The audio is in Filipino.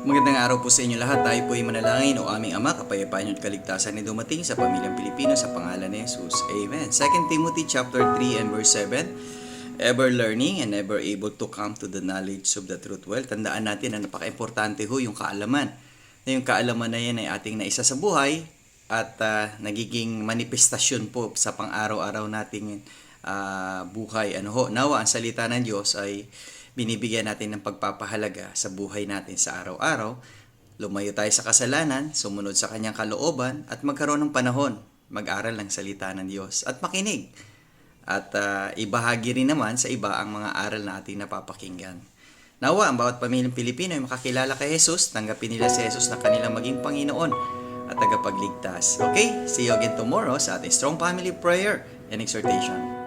Magandang araw po sa inyo lahat. Tayo po ay manalangin. O aming Ama, kapayapaan niyo at kaligtasan ni dumating sa pamilyang Pilipino sa pangalan ni Jesus. Amen. 2 Timothy chapter 3 and verse 7. Ever learning and ever able to come to the knowledge of the truth. Well, tandaan natin na napaka-importante ho yung kaalaman. Na yung kaalaman na yan ay ating naisa sa buhay at nagiging manifestasyon po sa pang-araw-araw nating buhay. Nawa ang salita ng Diyos ay binibigyan natin ng pagpapahalaga sa buhay natin sa araw-araw. Lumayo tayo sa kasalanan, sumunod sa kanyang kalooban, at magkaroon ng panahon mag-aral ng salita ng Diyos at makinig. At ibahagi rin naman sa iba ang mga aral na ating napapakinggan. Nawa ang bawat pamilyang Pilipino ay makakilala kay Jesus, tanggapin nila si Jesus na kanilang maging Panginoon at tagapagligtas. Okay, see you again tomorrow sa ating Strong Family Prayer and Exhortation.